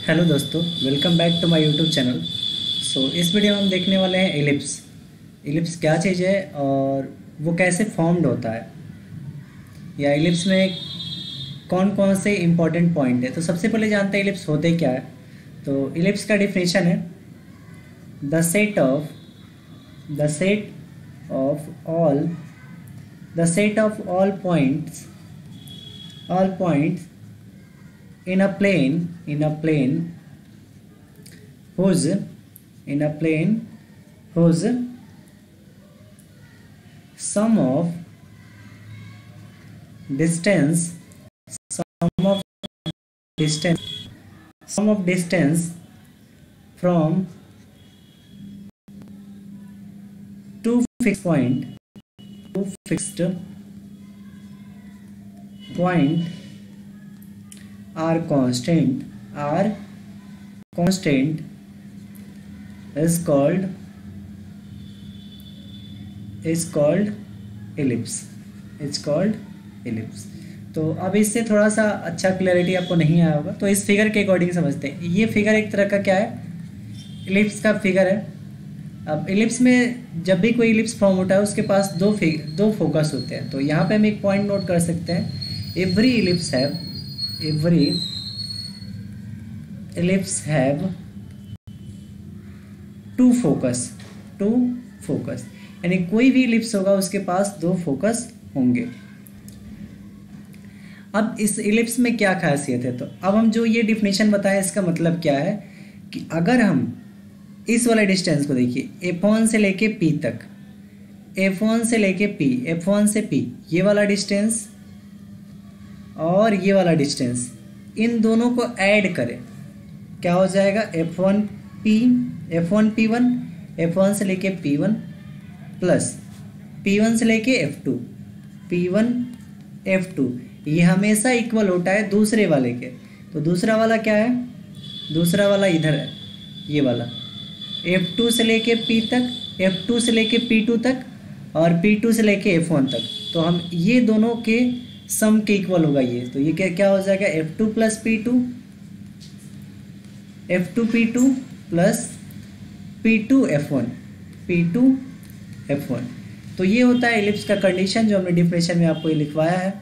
Hello दोस्तों, welcome back to my YouTube channel. इस video में हम देखने वाले हैं एलिप्स। एलिप्स क्या चीज़ है और वो कैसे फॉर्म्ड होता है, या एलिप्स में कौन कौन से इम्पोर्टेंट पॉइंट है। तो सबसे पहले जानते हैं एलिप्स होते क्या है। तो एलिप्स का डिफिनेशन है the set of all points in a plane whose sum of distance from two fixed point are constant is called ellipse. तो अब इससे थोड़ा सा अच्छा क्लैरिटी आपको नहीं आया होगा, तो इस फिगर के अकॉर्डिंग समझते हैं। ये फिगर एक तरह का क्या है, एलिप्स का फिगर है। अब एलिप्स में जब भी कोई एलिप्स फॉर्म होता है उसके पास दो फोकस होते हैं। तो यहाँ पे हम एक पॉइंट नोट कर सकते हैं, every ellipse have two focus, यानी कोई भी एलिप्स होगा उसके पास दो फोकस होंगे। अब इस एलिप्स में क्या खासियत है, तो अब हम जो ये डिफिनेशन बताएं इसका मतलब क्या है कि अगर हम इस वाले डिस्टेंस को देखिए, F1 से लेके P तक, F1 से लेके P, F1 से P, ये वाला डिस्टेंस और ये वाला डिस्टेंस, इन दोनों को ऐड करें, क्या हो जाएगा, F1 P1, F1 से लेके P1 प्लस P1 से लेके F2, P1 F2, ये हमेशा इक्वल होता है दूसरे वाले के। तो दूसरा वाला क्या है, दूसरा वाला इधर है, ये वाला F2 से लेके P तक, F2 से लेके P2 तक और P2 से लेके F1 तक। तो हम ये दोनों के सम के इक्वल होगा ये। तो ये क्या हो जाएगा, F2 plus P2, F2 P2 plus P2 F1। तो ये होता है एलिप्स का कंडीशन, जो हमने डिफिनेशन में आपको ये लिखवाया है।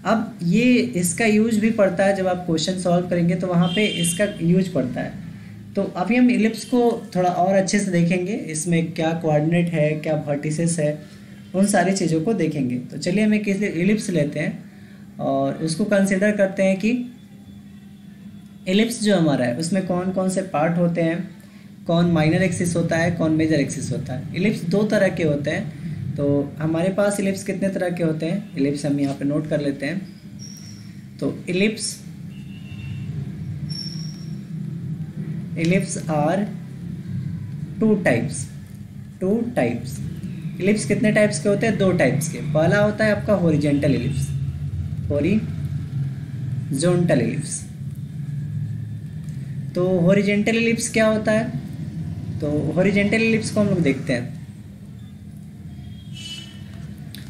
अब ये इसका यूज भी पड़ता है, जब आप क्वेश्चन सॉल्व करेंगे तो वहाँ पे इसका यूज पड़ता है। तो अभी हम एलिप्स को थोड़ा और अच्छे से देखेंगे, इसमें क्या कोऑर्डिनेट है, क्या वर्टिसेस है, उन सारी चीज़ों को देखेंगे। तो चलिए हम एक एलिप्स लेते हैं और उसको कंसिडर करते हैं कि एलिप्स जो हमारा है उसमें कौन कौन से पार्ट होते हैं, कौन माइनर एक्सिस होता है, कौन मेजर एक्सिस होता है। एलिप्स दो तरह के होते हैं। तो हमारे पास एलिप्स कितने तरह के होते हैं, एलिप्स हम यहाँ पे नोट कर लेते हैं। तो ellipse are two types. Ellipse कितने टाइप्स के होते हैं, दो टाइप्स के। पहला होता है आपका हॉरिजॉन्टल एलिप्स। तो हॉरिजॉन्टल एलिप्स क्या होता है, तो हॉरिजॉन्टल एलिप्स को हम लोग देखते हैं।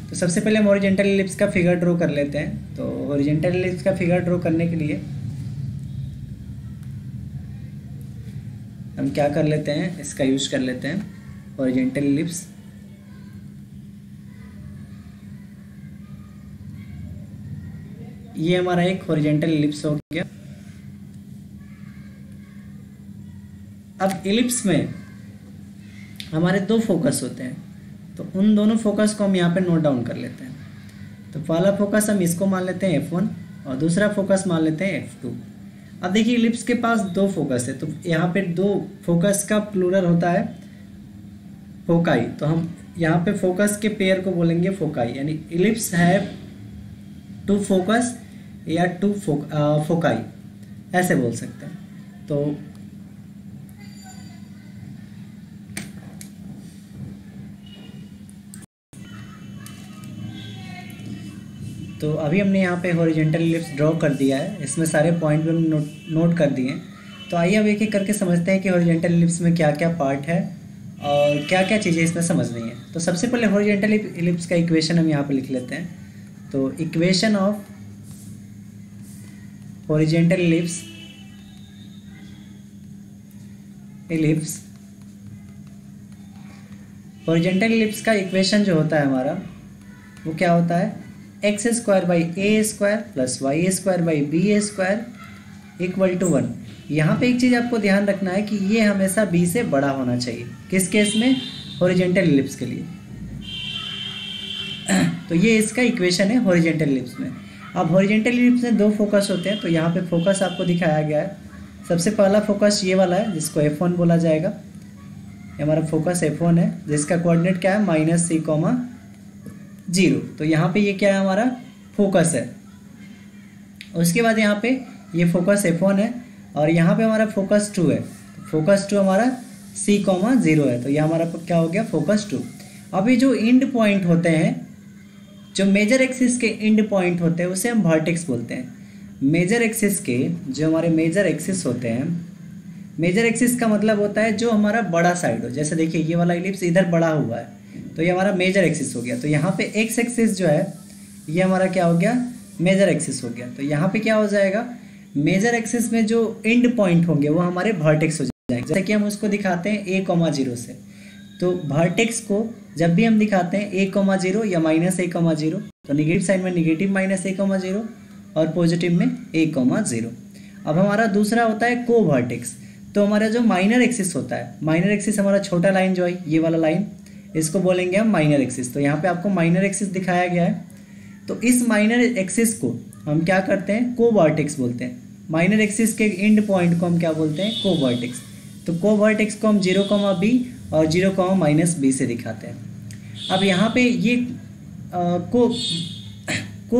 तो सबसे पहले हम हॉरिजॉन्टल एलिप्स का फिगर ड्रॉ कर लेते हैं। तो हॉरिजॉन्टल एलिप्स का फिगर ड्रॉ करने के लिए हम क्या कर लेते हैं, इसका यूज कर लेते हैं, हॉरिजॉन्टल एलिप्स। ये हमारा एक हॉरिजॉन्टल एलिप्स हो गया। अब एलिप्स में हमारे दो फोकस होते हैं, तो उन दोनों फोकस को हम यहाँ पे नोट डाउन कर लेते हैं। तो पहला फोकस हम इसको मान लेते हैं F1 और दूसरा फोकस मान लेते हैं F2। अब देखिए एलिप्स के पास दो फोकस है, तो यहाँ पे दो फोकस का प्लूरल होता है फोकाई। तो हम यहाँ पे फोकस के पेयर को बोलेंगे फोकाई, यानी एलिप्स हैव टू फोकस या टू फोकाई, ऐसे बोल सकते हैं। तो अभी हमने यहाँ पे हॉरिजॉन्टल एलिप्स ड्रॉ कर दिया है, इसमें सारे पॉइंट भी हम नोट कर दिए हैं। तो आइए अब एक एक करके समझते हैं कि हॉरिजॉन्टल एलिप्स में क्या क्या पार्ट है और क्या क्या चीज़ें इसमें समझनी है। तो सबसे पहले हॉरिजॉन्टल एलिप्स का इक्वेशन हम यहाँ पे लिख लेते हैं। तो equation of horizontal ellipse ellipse, horizontal ellipse का इक्वेशन जो होता है हमारा वो क्या होता है, x square by a square plus y square by b square equal to 1। यहाँ पे एक चीज़ आपको ध्यान रखना है कि ये हमेशा बी से बड़ा होना चाहिए। किस केस में, हॉरिजॉन्टल इलिप्स के लिए। तो ये इसका इक्वेशन है हॉरिजॉन्टल इलिप्स में। अब हॉरिजॉन्टल इलिप्स में दो फोकस होते हैं, तो यहाँ पे फोकस आपको दिखाया गया है। सबसे पहला फोकस ये वाला है जिसको F1 बोला जाएगा। ये हमारा फोकस F1 है जिसका कोऑर्डिनेट क्या है, -c,0। तो यहाँ पे ये क्या है, हमारा फोकस है। उसके बाद यहाँ पे ये फोकस F1 है और यहाँ पे हमारा फोकस 2 है। फोकस 2 हमारा c,0 है, तो ये हमारा क्या हो गया, फोकस 2। अभी जो एंड पॉइंट होते हैं, जो मेजर एक्सिस के एंड पॉइंट होते हैं उसे हम वर्टेक्स बोलते हैं। मेजर एक्सिस के जो हमारे मेजर एक्सिस होते हैं, मेजर एक्सिस का मतलब होता है जो हमारा बड़ा साइड हो। जैसे देखिए ये वाला इलिप्स इधर बड़ा हुआ है तो ये हमारा मेजर एक्सिस हो गया। तो यहाँ पे एक्स एक्सिस जो है ये हमारा क्या हो गया, मेजर एक्सिस हो गया। तो यहाँ पे क्या हो जाएगा, मेजर एक्सिस में जो एंड पॉइंट होंगे वो हमारे वर्टेक्स हो जाएंगे। जैसे कि हम उसको दिखाते हैं a,0 से। तो वर्टेक्स को जब भी हम दिखाते हैं a,0 या -a,0, तो निगेटिव साइड में निगेटिव -a,0 और पॉजिटिव में a,0। अब हमारा दूसरा होता है को वर्टेक्स। तो हमारा जो माइनर एक्सिस होता है, माइनर एक्सिस हमारा छोटा लाइन जो है ये वाला लाइन, इसको बोलेंगे हम माइनर एक्सिस। तो यहाँ पे आपको माइनर एक्सिस दिखाया गया है। तो इस माइनर एक्सिस को हम क्या करते हैं, को वर्टेक्स बोलते हैं। माइनर एक्सिस के एंड पॉइंट को हम क्या बोलते हैं, को वर्टेक्स। तो को वर्टेक्स को हम 0,b और 0,-b से दिखाते हैं। अब यहाँ पे ये को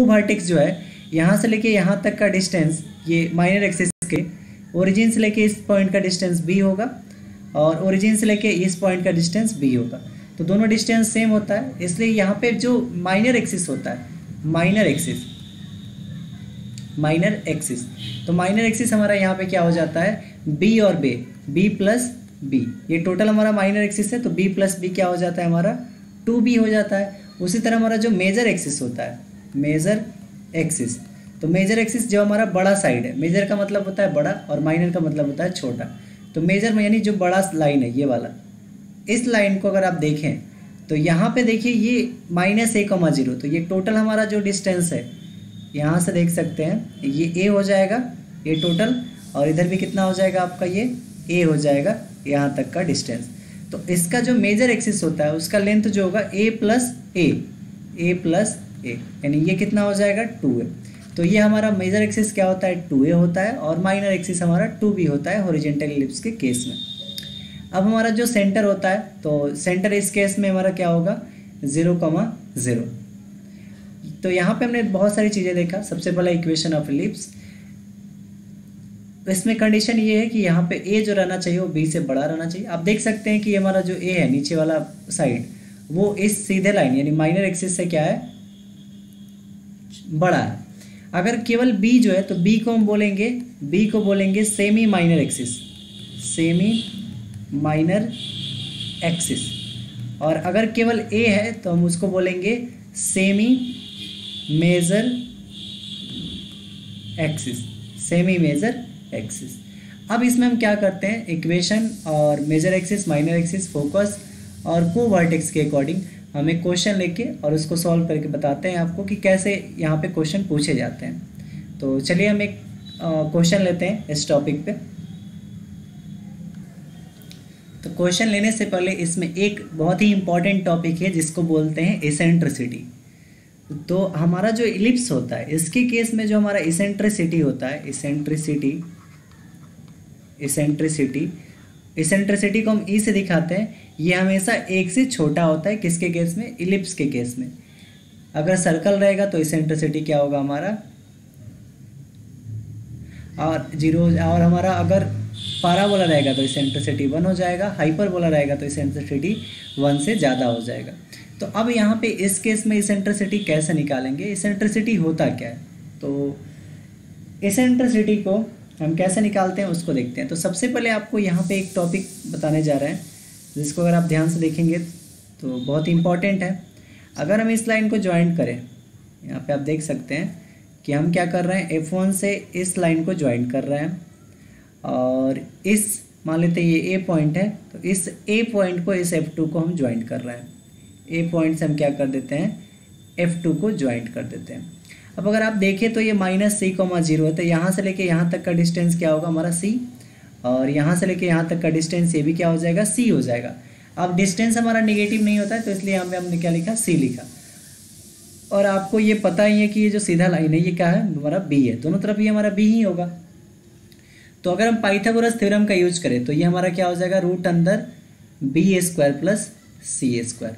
वर्टेक्स जो है, यहाँ से लेके यहाँ तक का डिस्टेंस, ये माइनर एक्सिस के ओरिजिन से लेके इस पॉइंट का डिस्टेंस b होगा और ओरिजिन से लेके इस पॉइंट का डिस्टेंस b होगा। तो दोनों डिस्टेंस सेम होता है, इसलिए यहाँ पे जो माइनर एक्सिस होता है, माइनर एक्सिस, तो माइनर एक्सिस हमारा यहाँ पे क्या हो जाता है, b और b प्लस b। ये टोटल हमारा माइनर एक्सिस है, तो b प्लस b क्या हो जाता है, हमारा 2b हो जाता है। उसी तरह हमारा जो मेजर एक्सिस होता है, मेजर एक्सिस, तो मेजर एक्सिस जो हमारा बड़ा साइड है, मेजर का मतलब होता है बड़ा और माइनर का मतलब होता है छोटा। तो मेजर में यानी जो बड़ा लाइन है ये वाला, इस लाइन को अगर आप देखें तो यहाँ पे देखिए ये -a,0, तो ये टोटल हमारा जो डिस्टेंस है यहाँ से देख सकते हैं ये a हो जाएगा ये टोटल, और इधर भी कितना हो जाएगा आपका, ये a हो जाएगा यहाँ तक का डिस्टेंस। तो इसका जो मेजर एक्सिस होता है उसका लेंथ जो होगा a प्लस a, यानी ये कितना हो जाएगा, 2a। तो ये हमारा मेजर एक्सिस क्या होता है, 2a होता है, और माइनर एक्सिस हमारा 2b होता है हॉरिजॉन्टल इलिप्स के केस में। अब हमारा जो सेंटर होता है, तो सेंटर इस केस में हमारा क्या होगा, 0,0। तो यहाँ पे हमने बहुत सारी चीज़ें देखा। सबसे पहला इक्वेशन ऑफ इलिप्स, इसमें कंडीशन ये है कि यहाँ पे a जो रहना चाहिए वो b से बड़ा रहना चाहिए। आप देख सकते हैं कि हमारा जो a है नीचे वाला साइड, वो इस सीधे लाइन यानी माइनर एक्सिस से क्या है, बड़ा है। अगर केवल b जो है तो b को हम बोलेंगे, b को बोलेंगे semi minor axis, semi minor axis. और अगर केवल a है तो हम उसको बोलेंगे semi major axis, semi major axis. अब इसमें हम क्या करते हैं, इक्वेशन और major axis, minor axis, focus और को वर्टेक्स के अकॉर्डिंग हम एक क्वेश्चन लेके और उसको सॉल्व करके बताते हैं आपको कि कैसे यहाँ पे क्वेश्चन पूछे जाते हैं। तो चलिए हम एक क्वेश्चन लेते हैं इस टॉपिक पे। तो क्वेश्चन लेने से पहले इसमें एक बहुत ही इंपॉर्टेंट टॉपिक है जिसको बोलते हैं इसेंट्रिसिटी। तो हमारा जो इलिप्स होता है इसके केस में जो हमारा इसेंट्रिसिटी होता है, इसेंट्रिसिटी को हम ई से दिखाते हैं। ये हमेशा एक से छोटा होता है, किसके केस में, इलिप्स के केस में। अगर सर्कल रहेगा तो इसेंट्रिसिटी क्या होगा हमारा, और 0। और हमारा अगर पैराबोला रहेगा तो इसेंट्रिसिटी 1 हो जाएगा, हाइपरबोला रहेगा तो इसेंट्रिसिटी 1 से ज़्यादा हो जाएगा। तो अब यहाँ पे इस केस में इसेंट्रिसिटी कैसे निकालेंगे, इसेंट्रिसिटी होता क्या है, तो इसेंट्रिसिटी को हम कैसे निकालते हैं उसको देखते हैं। तो सबसे पहले आपको यहाँ पे एक टॉपिक बताने जा रहे हैं जिसको अगर आप ध्यान से देखेंगे तो बहुत इंपॉर्टेंट है। अगर हम इस लाइन को ज्वाइंट करें, यहाँ पे आप देख सकते हैं कि हम क्या कर रहे हैं, F1 से इस लाइन को ज्वाइंट कर रहे हैं और इस मान लेते हैं ये ए पॉइंट है, तो इस ए पॉइंट को इस F2 को हम ज्वाइंट कर रहे हैं। ए पॉइंट से हम क्या कर देते हैं, F2 को ज्वाइंट कर देते हैं। अब अगर आप देखें तो ये -c,0 है, तो यहाँ से लेके यहाँ तक का डिस्टेंस क्या होगा हमारा c, और यहाँ से लेके यहाँ तक का डिस्टेंस ये भी क्या हो जाएगा, c हो जाएगा। अब डिस्टेंस हमारा नेगेटिव नहीं होता है, तो इसलिए यहाँ पे हमने क्या लिखा, c लिखा। और आपको ये पता ही है कि ये जो सीधा लाइन है ये क्या है, हमारा b है, दोनों तरफ ये हमारा b ही होगा। तो अगर हम पाइथागोरस थ्योरम का यूज करें तो ये हमारा क्या हो जाएगा, √b² प्लस c²,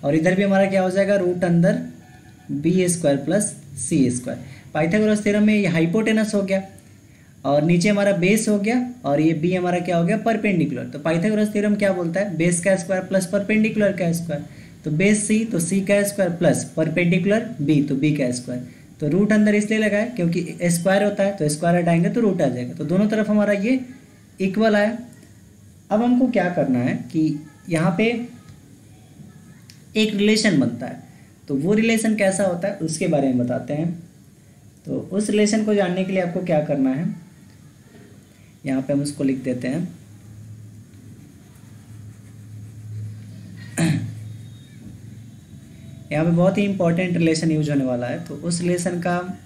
और इधर भी हमारा क्या हो जाएगा, √b² plus c²। Pythagoras theorem में ये हाइपोटेनस हो गया और नीचे हमारा बेस हो गया, और ये b हमारा क्या हो गया, परपेंडिकुलर। तो पाइथागोरस थ्योरम क्या बोलता है, बेस का स्क्वायर प्लस परपेंडिकुलर का स्क्वायर। तो बेस c तो c का स्क्वायर प्लस परपेंडिकुलर b तो b का स्क्वायर। तो रूट अंदर इसलिए लगा है क्योंकि स्क्वायर होता है, तो स्क्वायर हटाएंगे तो रूट आ जाएगा, तो दोनों तरफ हमारा ये इक्वल आया। अब हमको क्या करना है कि यहाँ पे एक रिलेशन बनता है, तो वो रिलेशन कैसा होता है उसके बारे में बताते हैं। तो उस रिलेशन को जानने के लिए आपको क्या करना है, यहाँ पे हम उसको लिख देते हैं यहाँ पे बहुत ही इंपॉर्टेंट रिलेशन यूज होने वाला है। तो उस रिलेशन का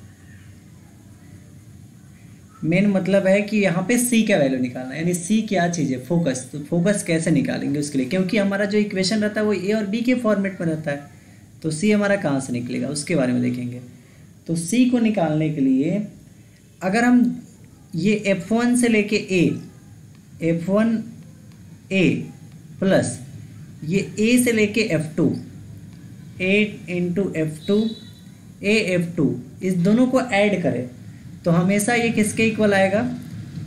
मेन मतलब है कि यहाँ पे c का वैल्यू निकालना है, यानी c क्या चीज़ है, फोकस। तो फोकस कैसे निकालेंगे उसके लिए, क्योंकि हमारा जो इक्वेशन रहता है वो a और b के फॉर्मेट में रहता है, तो c हमारा कहाँ से निकलेगा उसके बारे में देखेंगे। तो c को निकालने के लिए अगर हम ये F1 से लेके F1a प्लस ये a से लेके F2, a इंटू F2 इस दोनों को ऐड करें तो हमेशा ये किसके इक्वल आएगा,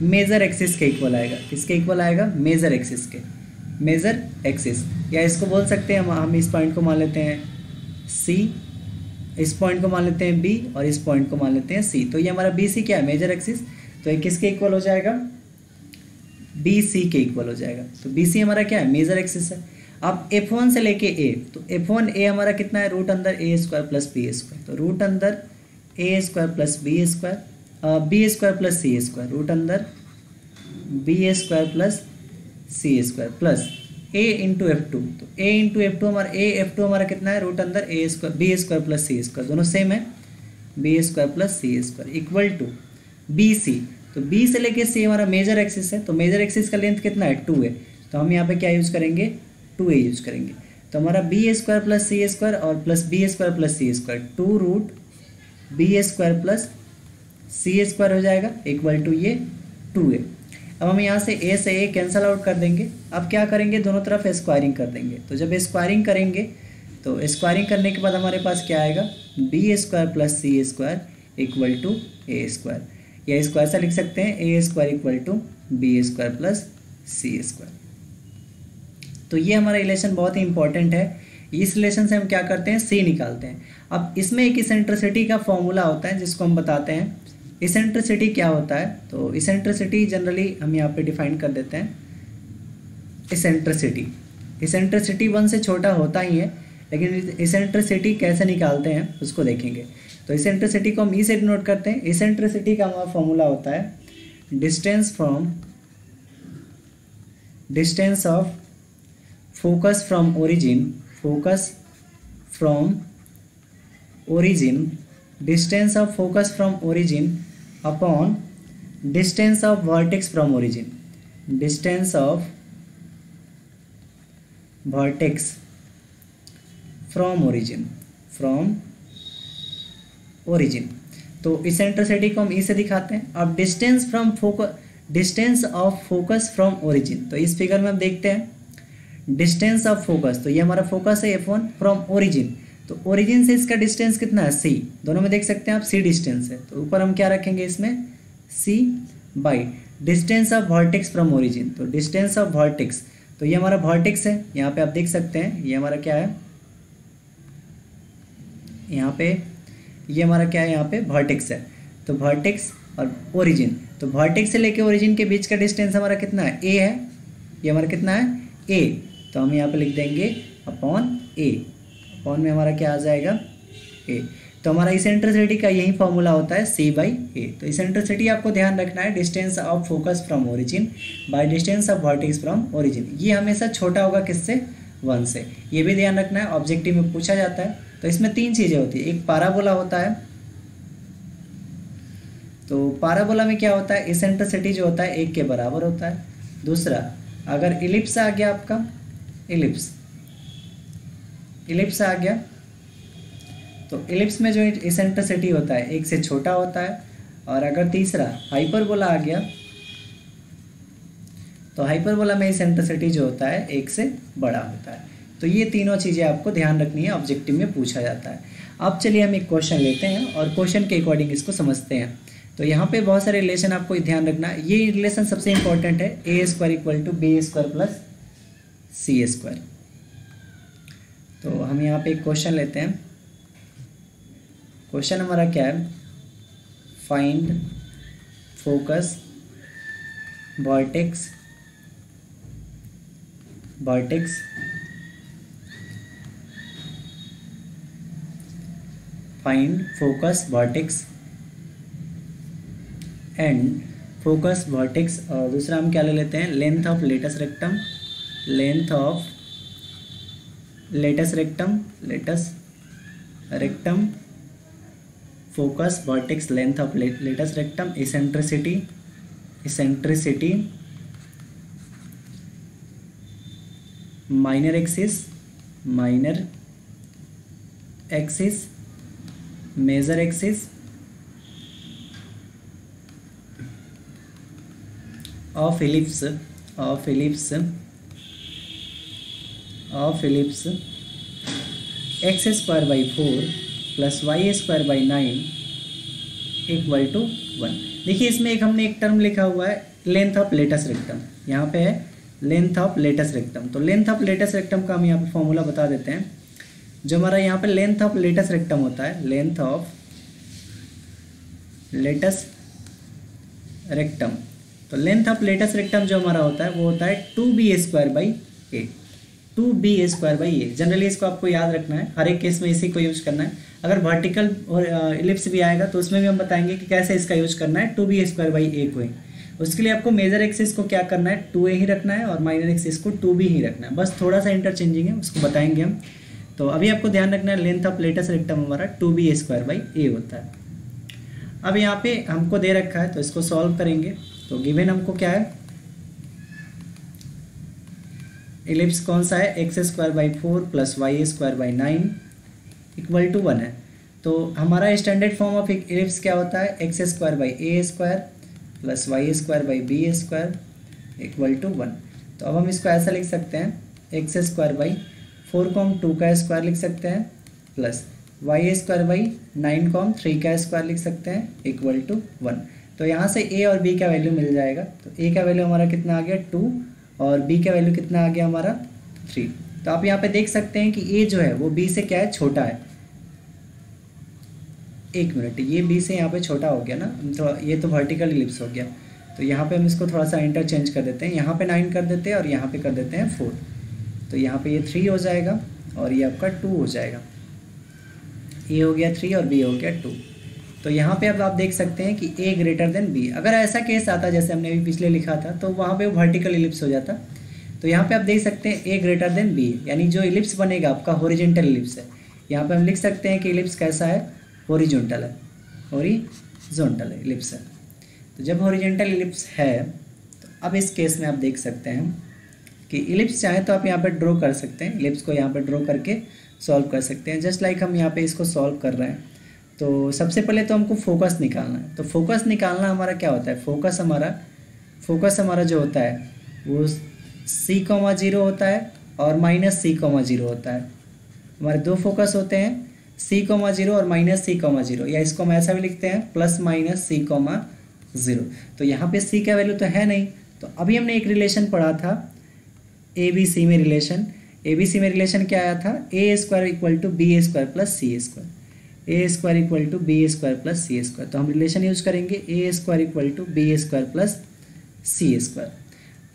मेजर एक्सिस के इक्वल आएगा। किसके इक्वल आएगा, मेजर एक्सिस के, मेजर एक्सिस। या इसको बोल सकते हैं हम इस पॉइंट को मान लेते हैं C, इस पॉइंट को मान लेते हैं B, और इस पॉइंट को मान लेते हैं C। तो ये हमारा BC क्या है, मेजर एक्सिस। तो ये किसके इक्वल हो जाएगा, BC के इक्वल हो जाएगा। तो BC हमारा क्या है, मेजर एक्सिस है। अब F1 से लेके A, तो F1a हमारा कितना है, रूट अंदर a² प्लस b²। तो रूट अंदर a² plus b² plus c², root अंदर b² plus c² plus a into F2। तो a इंटू F2 हमारा कितना है, रूट अंदर b² प्लस c², दोनों सेम है, b² plus c² equal to BC। तो B से लेके C हमारा मेजर एक्सिस है, तो मेजर एक्सिस का लेंथ कितना है, 2 है। तो हम यहाँ पे क्या यूज करेंगे, 2a यूज करेंगे। तो हमारा b² प्लस c² और plus b² plus c², 2√b² plus c² हो जाएगा इक्वल टू ये 2a। अब हम यहाँ से a से a कैंसल आउट कर देंगे। अब क्या करेंगे, दोनों तरफ स्क्वायरिंग कर देंगे। तो जब स्क्वायरिंग करेंगे तो स्क्वायरिंग करने के बाद हमारे पास क्या आएगा, b² plus c² equal to a², या स्क्वायर से लिख सकते हैं a² equal to b² plus c²। तो ये हमारा रिलेशन बहुत ही इंपॉर्टेंट है। इस रिलेशन से हम क्या करते हैं, c निकालते हैं। अब इसमें एक इसेंट्रिसिटी का फॉर्मूला होता है जिसको हम बताते हैं। इसेंट्रिसिटी क्या होता है, तो इसेंट्रिसिटी जनरली हम यहाँ पे डिफाइन कर देते हैं। इसेंट्रिसिटी 1 से छोटा होता ही है, लेकिन इसेंट्रिसिटी कैसे निकालते हैं उसको देखेंगे। तो इसेंट्रिसिटी को हम ई से डिनोट करते हैं। इसेंट्रिसिटी का हमारा फॉर्मूला होता है distance of focus from origin distance of focus from origin upon distance of vertex from origin, distance of vertex from origin. तो इसेंट्रिसिटी को हम ई से दिखाते हैं। अब distance of focus from origin, तो इस फिगर में हम देखते हैं डिस्टेंस ऑफ फोकस, तो ये हमारा फोकस है F1 फ्रॉम ओरिजिन। तो ओरिजिन से इसका डिस्टेंस कितना है, c, दोनों में देख सकते हैं आप c डिस्टेंस है। तो ऊपर हम क्या रखेंगे इसमें, c by distance of vertex from origin. तो डिस्टेंस ऑफ वर्टेक्स, तो ये हमारा वर्टेक्स है, यहाँ पे आप देख सकते हैं ये हमारा क्या है, यहाँ पे ये हमारा क्या है, यहाँ पे वर्टेक्स है। तो वर्टेक्स और ओरिजिन, तो वर्टेक्स से लेके ओरिजिन के बीच का डिस्टेंस हमारा कितना है, a है। ये हमारा कितना है, a। तो हम यहाँ पे लिख देंगे अपॉन a, अपॉन में हमारा क्या आ जाएगा, a। तो हमारा इसेंट्रिसिटी का यही फॉर्मूला होता है C/A। तो इसेंट्रिसिटी आपको ध्यान रखना है distance of focus from origin by distance of vertex from origin, ये हमेशा छोटा होगा किससे, 1 से। ये भी ध्यान रखना है, ऑब्जेक्टिव में पूछा जाता है। तो इसमें 3 चीज़ें होती है, एक पैराबोला होता है। तो पैराबोला में क्या होता है, इसेंट्रिसिटी जो होता है 1 के बराबर होता है। दूसरा, अगर इलिप्स आ गया आपका, इलिप्स आ गया तो इलिप्स में जो इसेंट्रिसिटी होता है 1 से छोटा होता है। और अगर तीसरा हाइपरबोला आ गया तो हाइपरबोला में इसेंट्रिसिटी जो होता है 1 से बड़ा होता है। तो ये तीनों चीज़ें आपको ध्यान रखनी है, ऑब्जेक्टिव में पूछा जाता है। अब चलिए हम एक क्वेश्चन लेते हैं और क्वेश्चन के अकॉर्डिंग इसको समझते हैं। तो यहाँ पे बहुत सारे रिलेशन आपको ध्यान रखना है, ये रिलेशन सबसे इंपॉर्टेंट है, A² = B² + C²। तो हम यहाँ पे एक क्वेश्चन लेते हैं। क्वेश्चन हमारा क्या है, find focus vertex find focus vertex and focus vertex. और दूसरा हम क्या ले लेते हैं, length of latus rectum, focus vertex, length of latus rectum, eccentricity, minor axis, major axis of ellipse x²/4 + y²/9 = 1। देखिए इसमें हमने एक टर्म लिखा हुआ है लेंथ ऑफ लेटस रेक्टम, यहाँ पे है लेंथ ऑफ लेटस रेक्टम। तो लेंथ ऑफ लेटस रेक्टम का हम यहाँ पे फॉर्मूला बता देते हैं। जो हमारा यहाँ पे लेंथ ऑफ लेटस रेक्टम होता है, लेंथ ऑफ लेटस रेक्टम, तो लेंथ ऑफ लेटस रेक्टम जो हमारा होता है वो होता है 2b²/a, 2b²/a। जनरली इसको आपको याद रखना है, हर एक केस में इसी को यूज करना है। अगर वर्टिकल और इलिप्स भी आएगा तो उसमें भी हम बताएंगे कि कैसे इसका यूज करना है 2b² को ही। उसके लिए आपको मेजर एक्सिस को क्या करना है, 2a ही रखना है और माइनर एक्सिस को 2b ही रखना है। बस थोड़ा सा इंटरचेंजिंग है, उसको बताएंगे हम। तो अभी आपको ध्यान रखना है लेंथ ऑफ लेटस रेक्टम हमारा 2b² होता है। अब यहाँ पे हमको दे रखा है तो इसको सॉल्व करेंगे। तो गिवन हमको क्या है, इलिप्स कौन सा है, x²/4 + y²/9 = 1 है। तो हमारा स्टैंडर्ड फॉर्म ऑफ इलिप्स क्या होता है, x²/a² + y²/b² = 1। तो अब हम इसको ऐसा लिख सकते हैं, x²/4 को हम 2 का स्क्वायर लिख सकते हैं प्लस y²/9 को हम 3 का स्क्वायर लिख सकते हैं = 1। तो यहाँ से a और b का वैल्यू मिल जाएगा। तो a का वैल्यू हमारा कितना आ गया 2 और b का वैल्यू कितना आ गया हमारा 3। तो आप यहाँ पे देख सकते हैं कि a जो है वो b से क्या है, छोटा है। एक मिनट, ये b से यहाँ पे छोटा हो गया ना, तो ये तो वर्टिकल इलिप्स हो गया। तो यहाँ पे हम इसको थोड़ा सा इंटरचेंज कर देते हैं, यहाँ पे 9 कर देते हैं और यहाँ पे कर देते हैं 4। तो यहाँ पे ये 3 हो जाएगा और ये आपका 2 हो जाएगा। a हो गया 3 और b हो गया 2। तो यहाँ पे अब आप देख सकते हैं कि a > b। अगर ऐसा केस आता जैसे हमने अभी पिछले लिखा था तो वहाँ पे वो वर्टिकल इलिप्स हो जाता। तो यहाँ पे आप देख सकते हैं a > b, यानी जो इलिप्स बनेगा आपका हॉरिजॉन्टल इलिप्स है। यहाँ पे हम लिख सकते हैं कि इलिप्स कैसा है, हॉरिजॉन्टल है, इलिप्स है। तो जब हॉरिजॉन्टल इलिप्स है तो अब इस केस में आप देख सकते हैं कि इलिप्स चाहे तो आप यहाँ पे ड्रॉ कर सकते हैं, इलिप्स को यहाँ पे ड्रॉ करके सॉल्व कर सकते हैं। जस्ट लाइक हम यहाँ पे इसको सॉल्व कर रहे हैं। तो सबसे पहले तो हमको फोकस निकालना है। तो फोकस निकालना हमारा क्या होता है, फोकस हमारा जो होता है वो c,0 होता है और -c,0 होता है। हमारे दो फोकस होते हैं, c,0 और -c,0, या इसको हम ऐसा भी लिखते हैं +-c,0। तो यहाँ पे c का वैल्यू तो है नहीं। तो अभी हमने एक रिलेशन पढ़ा था ABC में रिलेशन। ABC में रिलेशन क्या आया था, a² = b² + c², a² = b² + c²। तो हम रिलेशन यूज करेंगे a² = b² + c²।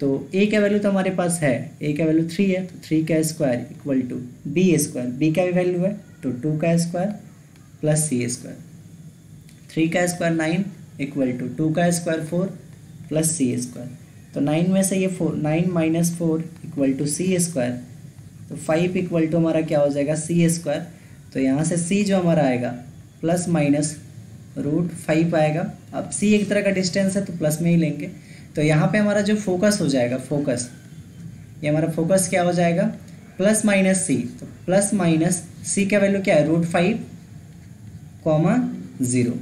तो a का वैल्यू तो हमारे पास है, a का वैल्यू 3 है, तो 3 का स्क्वायर = b², b का भी वैल्यू है तो 2 का स्क्वायर प्लस सी स्क्वायर, 3 का स्क्वायर 9 इक्वल टू 2 का स्क्वायर 4 प्लस सी स्क्वायर। तो 9 में से ये 9 minus 4 equal to c square, तो 5 इक्वल टू हमारा क्या हो जाएगा सी स्क्वायर। तो यहाँ से सी जो हमारा आएगा प्लस माइनस √5 आएगा। अब सी एक तरह का डिस्टेंस है तो प्लस में ही लेंगे। तो यहाँ पे हमारा जो फोकस हो जाएगा, फोकस, ये हमारा फोकस क्या हो जाएगा प्लस माइनस सी। तो प्लस माइनस सी का वैल्यू क्या है √5, 0,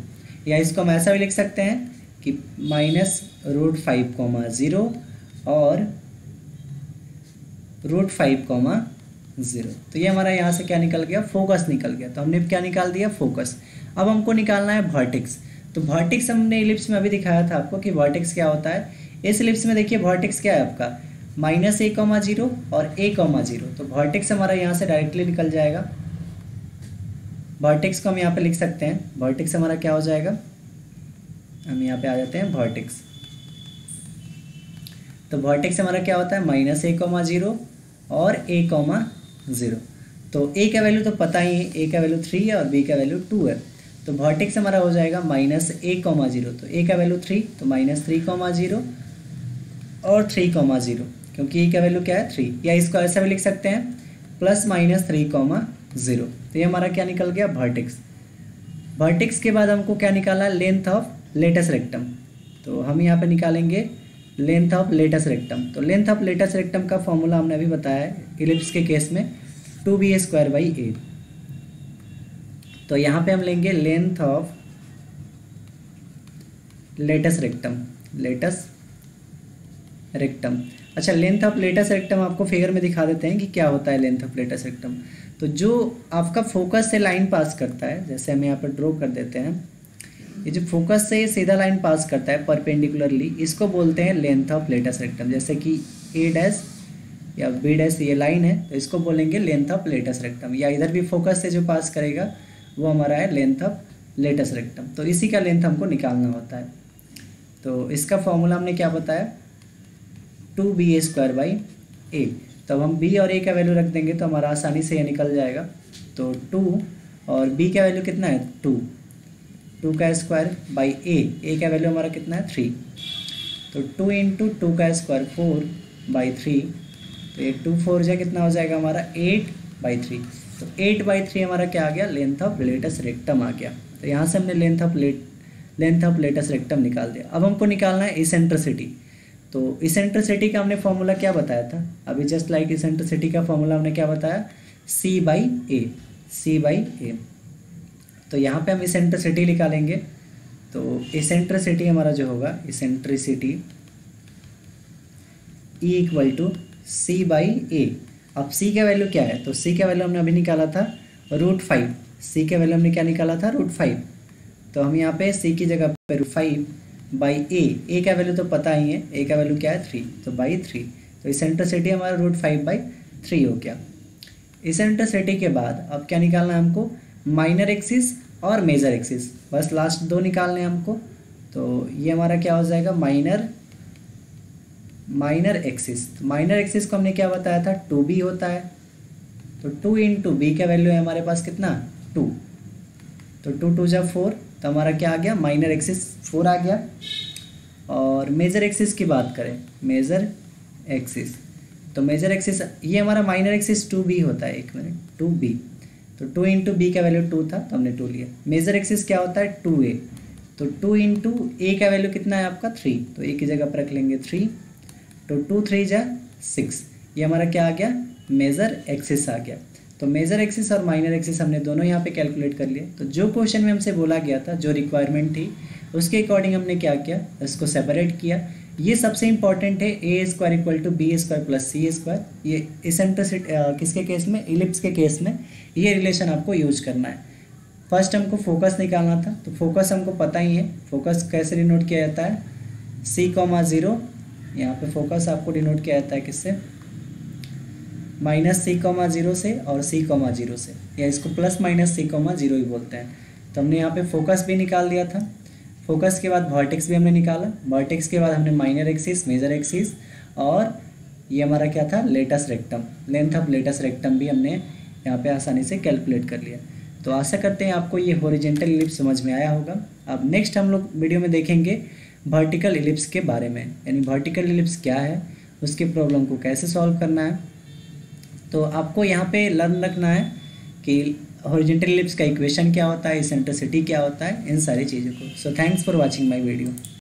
या इसको हम ऐसा भी लिख सकते हैं कि माइनस √5, 0 और √5, 0। तो ये हमारा यहाँ से क्या निकल गया, फोकस निकल गया। तो हमने क्या निकाल दिया, फोकस। अब हमको निकालना है वर्टेक्स। तो वर्टेक्स हमने इलिप्स में अभी दिखाया था आपको कि वर्टेक्स क्या होता है। इस इलिप्स में देखिए वर्टेक्स क्या है आपका -a, 0 और a, 0। तो वर्टेक्स हमारा यहाँ से डायरेक्टली निकल जाएगा। वर्टेक्स को हम यहाँ पे लिख सकते हैं। वर्टेक्स हमारा क्या हो जाएगा, हम यहाँ पे आ जाते हैं वर्टेक्स। तो वर्टेक्स हमारा क्या होता है -a, 0 और a, 0। तो a का वैल्यू तो पता ही है, a का वैल्यू 3 है और b का वैल्यू 2 है। तो वर्टेक्स हमारा हो जाएगा -a, 0। तो a का वैल्यू 3, तो -3, 0 और 3, 0, क्योंकि a का वैल्यू क्या है 3। या इसको ऐसा भी लिख सकते हैं +-3, 0। तो ये हमारा क्या निकल गया वर्टेक्स। वर्टेक्स के बाद हमको क्या निकालना है, लेंथ ऑफ लेटस रेक्टम। तो हम यहाँ पे निकालेंगे लेंथ ऑफ लेटस रेक्टम। तो लेंथ ऑफ लेटस रेक्टम का फॉर्मूला हमने अभी बताया है इलिप्स के केस में 2b²/a। तो यहाँ पे हम लेंगे length of latus rectum, latus rectum. अच्छा, लेंथ ऑफ लेटस रेक्टम आपको फिगर में दिखा देते हैं कि क्या होता है लेंथ ऑफ लेटस रेक्टम। तो जो आपका फोकस से लाइन पास करता है, जैसे हम यहाँ पर ड्रॉ कर देते हैं, ये जो फोकस से सीधा लाइन पास करता है परपेंडिकुलरली, इसको बोलते हैं लेंथ ऑफ लेटस रेक्टम। जैसे कि a' या b' ये लाइन है तो इसको बोलेंगे लेंथ ऑफ लेटस रेक्टम। या इधर भी फोकस से जो पास करेगा वो हमारा है लेंथ ऑफ लेटस रेक्टम। तो इसी का लेंथ हमको निकालना होता है। तो इसका फॉर्मूला हमने क्या बताया, 2b²/a। तो अब हम b और a का वैल्यू रख देंगे तो हमारा आसानी से ये निकल जाएगा। तो 2 और b का वैल्यू कितना है 2, 2 का स्क्वायर बाई a का वैल्यू हमारा कितना है 3। तो 2 × 2 का स्क्वायर 4/3। तो ये 2 4 जा कितना हो जाएगा हमारा 8/3। तो 8/3 हमारा क्या आ गया, लेंथ ऑफ लेटस रेक्टम आ गया। तो यहाँ से हमने लेंथ ऑफ लेटस रेक्टम निकाल दिया। अब हमको निकालना है इसेंट्रिसिटी। तो इसेंट्रिसिटी का हमने फॉर्मूला क्या बताया था अभी, जस्ट लाइक इसेंट्रिसिटी का फॉर्मूला हमने क्या बताया, C/A। तो यहाँ पे हम इसेंट्रिसिटी निकालेंगे। तो इसेंट्रिसिटी हमारा जो होगा, इसेंट्रिसिटी E = C/A। अब C का वैल्यू क्या है, तो C का वैल्यू हमने अभी निकाला था √5। C का वैल्यू हमने क्या निकाला था √5। तो हम यहाँ पे C की जगह पे √5/A का वैल्यू तो पता ही है, A का वैल्यू क्या है 3, तो /3। तो इसेंट्रिसिटी हमारा √5/3 हो गया। इसेंट्रिसिटी के बाद अब क्या निकालना है हमको, माइनर एक्सिस और मेजर एक्सिस, बस लास्ट दो निकालने हैं हमको। तो ये हमारा क्या हो जाएगा, माइनर एक्सिस। तो माइनर एक्सिस को हमने क्या बताया था 2b होता है। तो 2 × b का वैल्यू है हमारे पास कितना 2। तो 2 2 जा 4, तो हमारा क्या आ गया, माइनर एक्सिस 4 आ गया। और मेजर एक्सिस की बात करें, मेजर एक्सिस, तो मेजर एक्सिस ये हमारा माइनर एक्सिस 2b होता है, 1 मिनट 2b। तो 2 × b का वैल्यू 2 था तो हमने 2 लिया। मेजर एक्सिस क्या होता है 2a। तो 2 × a का वैल्यू कितना है आपका 3, तो a की जगह पर रख लेंगे 3। तो 2 3 जा 6, ये हमारा क्या आ गया, मेजर एक्सिस आ गया। तो मेजर एक्सिस और माइनर एक्सिस हमने दोनों यहाँ पे कैलकुलेट कर लिए। तो जो क्वेश्चन में हमसे बोला गया था, जो रिक्वायरमेंट थी, उसके अकॉर्डिंग हमने क्या किया, इसको सेपरेट किया। ये सबसे इंपॉर्टेंट है, a² = b² + c²। ये इसेंट्रिसिटी किसके केस में, इलिप्स के केस में ये रिलेशन आपको यूज करना है। फर्स्ट हमको फोकस निकालना था, तो फोकस हमको पता ही है, फोकस कैसे डिनोट किया जाता है C, 0। यहाँ पे फोकस आपको डिनोट किया जाता है किससे, -C, 0 से और C, 0 से, या इसको +-C, 0 ही बोलते हैं। तो हमने यहाँ पे फोकस भी निकाल दिया था। फोकस के बाद वर्टेक्स भी हमने निकाला। वर्टेक्स के बाद हमने माइनर एक्सिस, मेजर एक्सिस और ये हमारा क्या था, latus rectum, length of latus rectum भी हमने यहाँ पे आसानी से कैलकुलेट कर लिया। तो आशा करते हैं आपको ये हॉरिजॉन्टल इलिप्स समझ में आया होगा। अब नेक्स्ट हम लोग वीडियो में देखेंगे वर्टिकल इलिप्स के बारे में, यानी वर्टिकल इलिप्स क्या है, उसके प्रॉब्लम को कैसे सॉल्व करना है। तो आपको यहाँ पे लर्न रखना है कि हॉरिजॉन्टल इलिप्स का इक्वेशन क्या होता है, इसेंट्रिसिटी क्या होता है, इन सारी चीज़ों को। So thanks for watching my video.